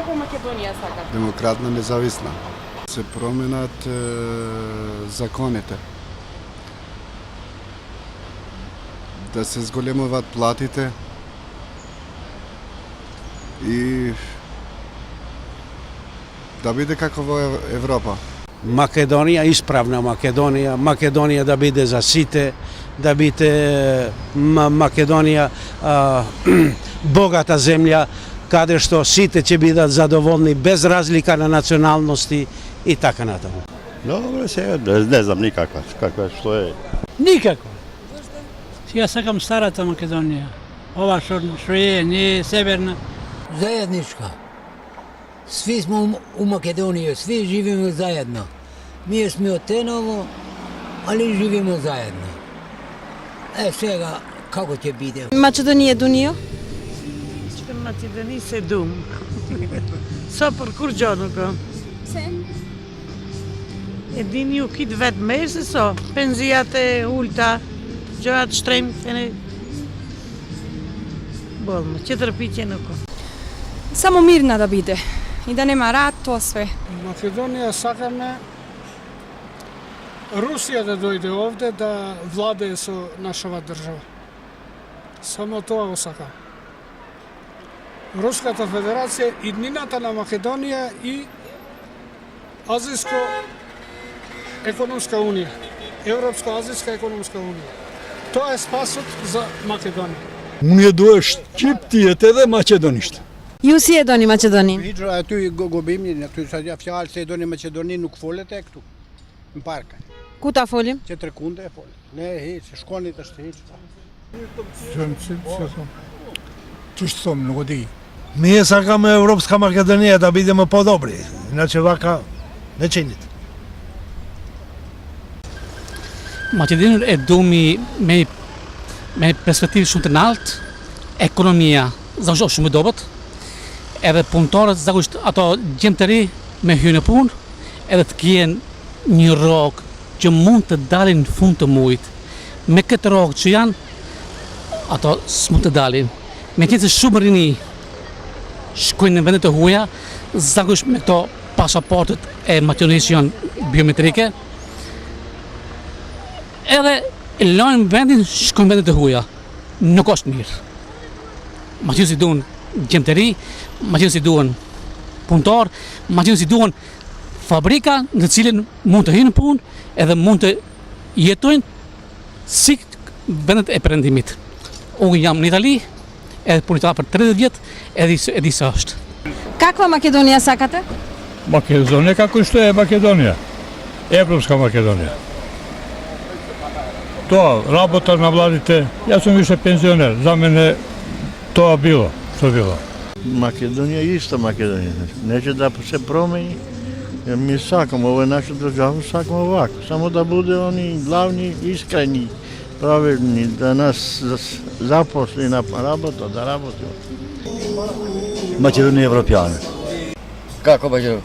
Каква Македонија сакате? Демократна, независна. Се променат законите. Да се зголемуваат платите и да биде како во Европа. Македонија, исправна Македонија, Македонија да биде за сите, да биде Македонија богата земја, каде што сите ќе бидат задоволни без разлика на националности и така натаму. Добре, сега не знам никаква, што е. Никако. Сега сакам старата Македонија. Ова што е, не е северна. Заедничка. Svi smo u Makedoniji, svi živimo zajedno. Mi smo od Tenovo, ali živimo zajedno. Сега како ќе биде? Македонија дунио? Македонија се дум. Сопор курџоного. Се? Едини укид вет месецо, пензијате улта, джоат штрем, болно, четрпиченоко. Само мирна да биде и да нема рат, тоа све. Македонија сакаме Русија да дојде овде да владее со нашава држава. Само тоа го сакам. Руската федерација, иднината на Македонија и Азијско економска унија. Европско-азијска економска унија. Тоа е спасот за Македонија. Уније дуе Шқиптијете dhe Maqedonisht. Ju si e doni Maqedoninë? Hidro aty gobimin, aty sa fjalë se e doni Maqedoninë nuk folet e këtu. Në parka. Ku ta folim? Që trekunde e folet. Ne hiç, shkoni tash hiç. Që thom, nuk e di. Ние сакаме Европска Македонија да бидеме подобри, иначе вака не чинит. Македонија е думи me perspektivë shumë të lartë, ekonomia zakonisht shumë e dobët, edhe punëtorët zakonisht ato gjem të ri me hyrë në punë, edhe të kjenë një rrogë që mund të dalin në fund të muajit. Me këtë rrogë që janë, ato s'mund të dalin. Me qenë se shumë rini shkojnë në vendet e huaja, zakonisht me këto pasaportet e Maqedonisë janë biometrike, edhe e lajnë vendin, shkojnë vendet e huaja. Nuk është mirë. Maqedonisi duan gjemtëri, Maqedonisi duan punëtor, Maqedonisi duan fabrika në cilën mund të hyjnë në punë edhe mund të jetojnë si vendet e perëndimit. Unë jam në Itali, edhe punita për 30 vjet, edhe di sa është. Каква Македонија сакате? Македонија како што е Македонија. Европска Македонија. Тоа, работа на младите, јас сум више пензионер, за мене тоа било, што било. Македонија е иста Македонија. Нече да се промени. Ми сакам, ова е наша држава, сакам овако. Само да буде они главни, искрени, праведни, да нас запосли на работа, да работи. Македонија е европјана. Како Македонија?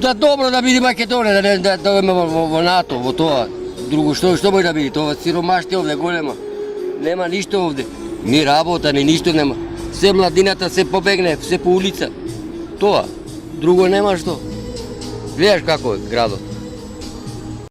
Да добро да биде Македонија, да дојдеме во НАТО, во тоа. Друго што може да биде? Тоа сиромаште овде голема. Нема ништо овде. Ни работа, ни ништо нема. Се младината се побегне, се по улица. Тоа. Друго нема што. Гледаш како е градот.